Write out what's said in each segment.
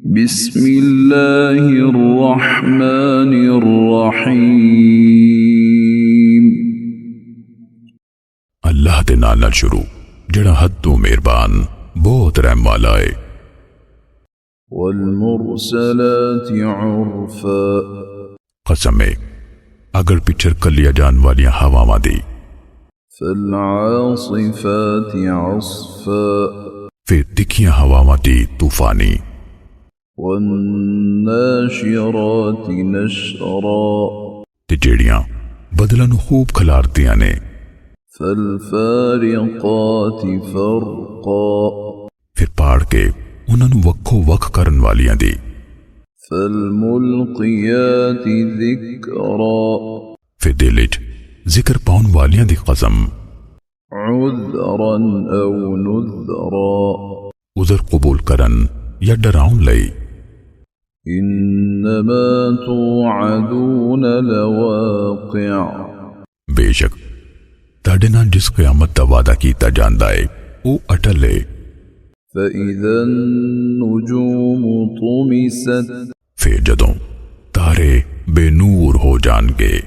بسم اللہ الرحمن الرحیم۔ اللہ دے نال نال شروع جڑا حد تو مہربان بہت رحم والا ہے۔ والمرسلات عرفا، قسم ہے اگر پچھر کلیا جان والیاں ہواواں دی۔ فالعاصفات عصفا، پھر تکھیاں ہواواں دی طوفانی۔ والناشرات نشرا، تے جیڑیاں بدلاں نو خوب کھلاردیاں نے۔ فالفارقات فرقا، پھر پاڑ کے انہاں نو وکھو وکھ کرن والیاں دی۔ فالملقیات ذکرا، پھر دل وچ ذکر پاؤن والیاں دی قسم۔ عذرا او نذرا، عذر قبول کرن یا ڈراؤن لئی۔ انما توعدون لواقع، بے شک تاڑے نال جس قیامت دا وعدہ کیتا جاندا ہے او اٹل ہے۔ فإذا النجوم طمست، پھر جدوں تارے بے نور ہو جان گے۔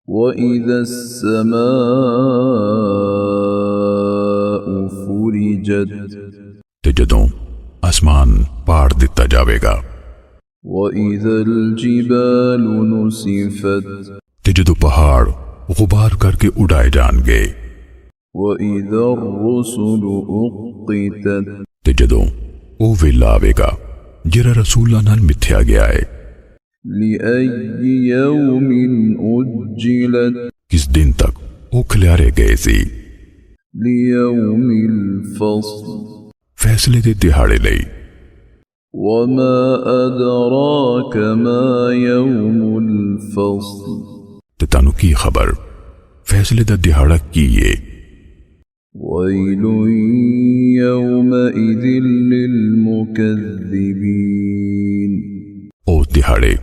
وإذا السماء فرجت، تے جدوں آسمان پاڑ دتا جاوے گا۔ وإذا الجبال نسفت، تے جدوں پہاڑ غبار کر کے اڑائے جان گے۔ وإذا الرسل أقتت، تے جدوں او ویلا آوے گا جرا رسولاں نال متھیا گیا ہے۔ لأي يوم أجلت، کس دن تک او کھلیارے گئے سی۔ ليوم الفصل، فیصلے دے دہاڑے لئی۔ وما أدراك ما يوم الفصل، تے تانوں کی خبر فیصلے دا دہاڑا کی ہے۔ ويل يومئذ للمكذبين، او دہاڑے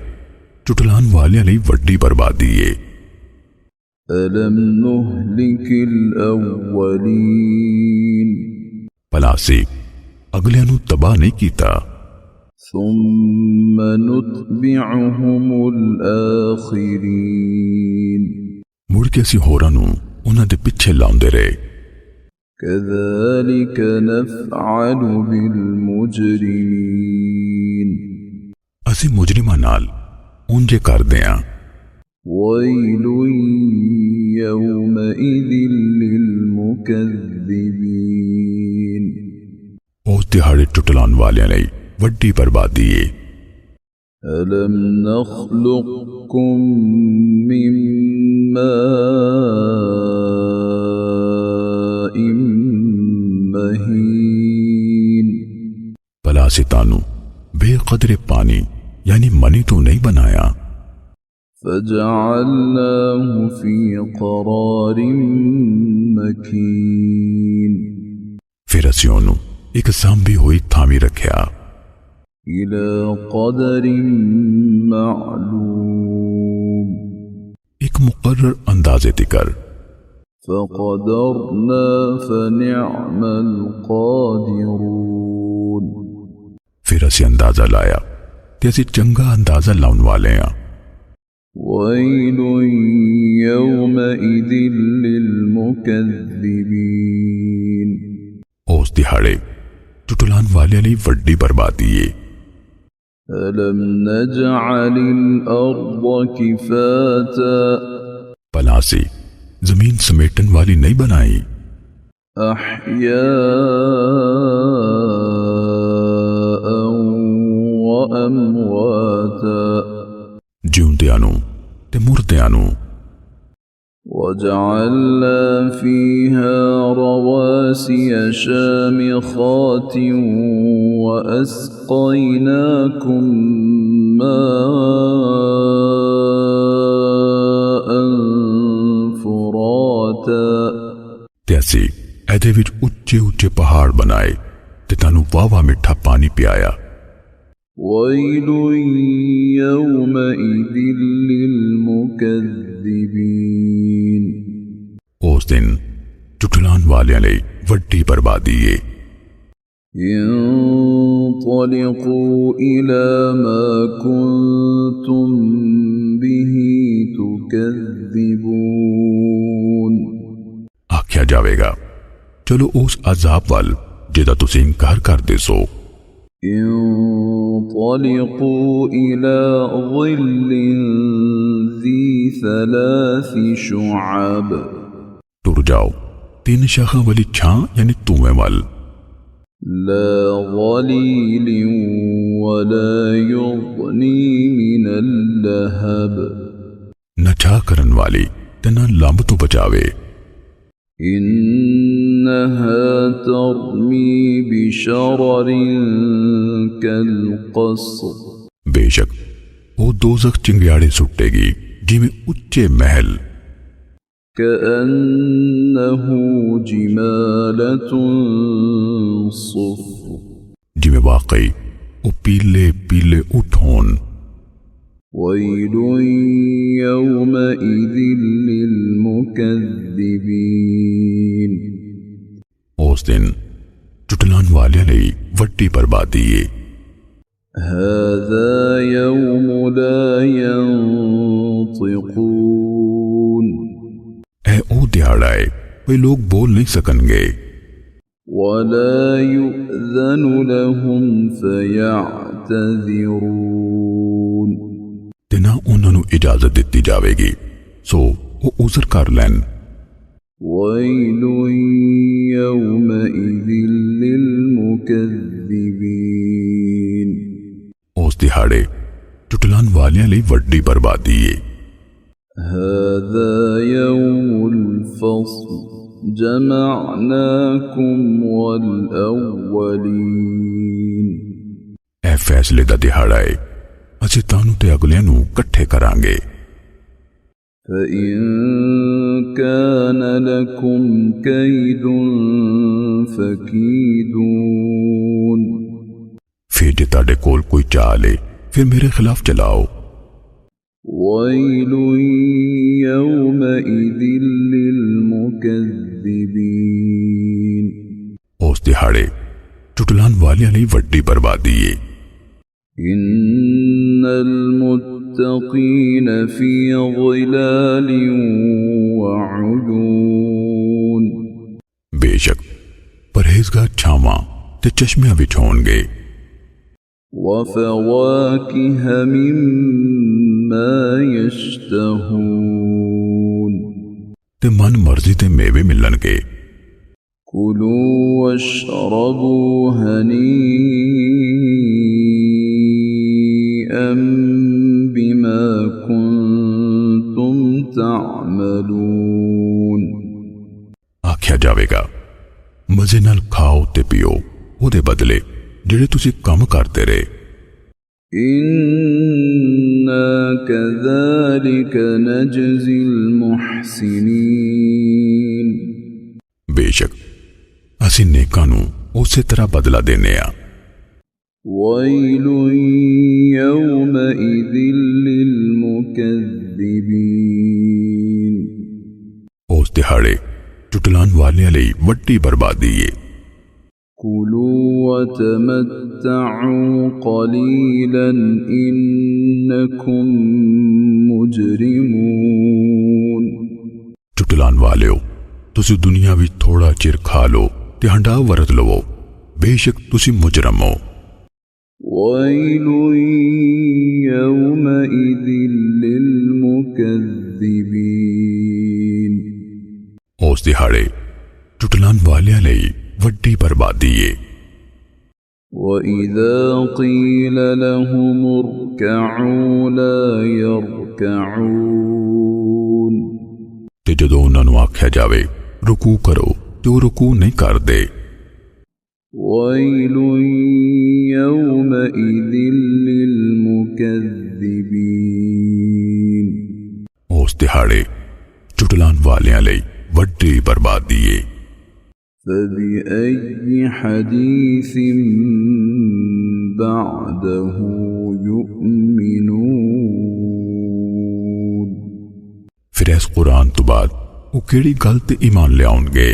چٹلان والیاں لئی وڈی بربادی ہے۔ ألم نهلك الأولين، پلا سے اگلیاں نو تباہ نہیں کیتا۔ ثم نتبعهم الآخرين، مڑ کے اسی ہوراں نو انہاں دے پیچھے لاؤندے رہے۔ كذلك نفعل بالمجرمين، اسی مجرماں نال اونجے کر دیاں۔ ويل يومئذ للمكذبين، او دہاڑے ٹٹلان والیاں لئی وڈی بربادی ہے۔ ألم نخلقكم من ماء مهين، پلا سے تانو بے قدر پانی یعنی منی تو نہیں بنایا۔ فجعلناه في قرار مكين، پھر اسی انہوں ایک سانبھی ہوئی تھامی رکھیا۔ إلى قدر معلوم، ایک مقرر اندازے تکر۔ فقدرنا فنعم القادرون، پھر اسی اندازہ لایا تے اسی چنگا اندازہ لاؤن والے ہیں۔ ويل يومئذ للمكذبين، اس دہاڑے ٹٹلان والے لئی وڈی بربادی ہے۔ ألم نجعل الأرض كفاتا، پلا سے زمین سمیٹن والی نہیں بنائی۔ أحياء وأمواتا، جیوندیانوں تے مردیانوں۔ وجعلنا فيها رواسي شامخات وأسقيناكم ماء فراتا، تے اسی ایدے وچ اچے اچے پہاڑ بنائے تے تانوں واوا مٹھا پانی پیایا۔ ويل يومئذ للمكذبين، اس دن ٹٹلان والیاں لئی وڈی بربادی ہے۔ انظر انطلقوا إلى ما كنتم به تكذبون آکھیا جاوے گا چلو اس عذاب وال جدا تسی انکار کر دے سو انطلقوا إلى ظل ذي 3 شعب ٹر جاؤ 3 شاخاں والی چھاں یعنی تویں وال لا ظليل ولا يغني من اللهب نہ چھا کرن والی تے نہ لمب تو بچاوے إنها ترمي بشرر كالقصر بے شک وہ دوزخ چنگیاڑے سٹے گی جی میں اچے محل كأنه جمالة صفر جی میں واقعی وہ پیلے پیلے اٹھون ويل يومئذ للمكذبين اس دن چٹلان والے لئی وڈی بربادی ہے هذا يوم لا ينطقون اے او دیہڑا ہے وہ لوگ بول نہیں سکن گے ولا يؤذن لهم فيعتذرون تے نہ انہوں نے اجازت دیتی جاوے گی سو وہ عذر کر لین ويل يومئذ للمكذبين اس دیہڑے چٹلان والیاں لئی وڈی بربادی ہے هذا يوم الفصل جمعناكم والأولين اے فیصلے دا دیہڑا ہے اسی تانوں تے اگلیاں نو کٹھے کران گے فإن كان لكم كيد فكيدون پھر جے تاڑے کول کوئی چالے پھر میرے خلاف چلاؤ ويل يومئذ للمكذبين اس دیہڑے چٹلان والیاں لئی وڈی بربادی ہے إن المتقين في ظلال وعيون بے شک پرہیزگار چھاواں تے چشمیاں وچ ہون گے وفواكه مما يشتهون تے من مرضی تے میوے ملن گے كلوا واشربوا هنيئا بما كنتم تعملون آکھیا جاوے گا مزے نال کھاؤ تے پیو او دے بدلے جڑے تسی کم کرتے رہے إنا كذلك نجزي المحسنين بے شک اسی نیکاں نو اسی طرح بدلہ دینے آ ويل يومئذ للمكذبين اس دہاڑے چٹلان والے لئی وڈی بربادی ہے كلوا وتمتعوا قليلا إنكم مجرمون چٹلان والیو تسی دنیا وچ تھوڑا چر کھا لو تے ہنڈا ورت لو بے شک تسی مجرم ہو ويل يومئذ للمكذبين اس دہاڑے چٹلان والیاں لئی وڈی بربادی ہے وَإِذَا قِيلَ لَهُمُ ارْكَعُوا لَا يَرْكَعُونَ تے جدوں انہاں نوں آکھیا جاوے رکوع کرو تے وہ رکوع نہیں کردے وَيْلٌ يَوْمَئِذٍ لِّلْمُكَذِّبِينَ اس دہاڑے چٹلان والیاں لئی وڈی بربادی ہے فَبِأَيِّ حَدِيثٍ بَعْدَهُ يُؤْمِنُونَ پھر اس قرآن تو بعد وہ کیڑی گل تے ایمان لے آؤں گے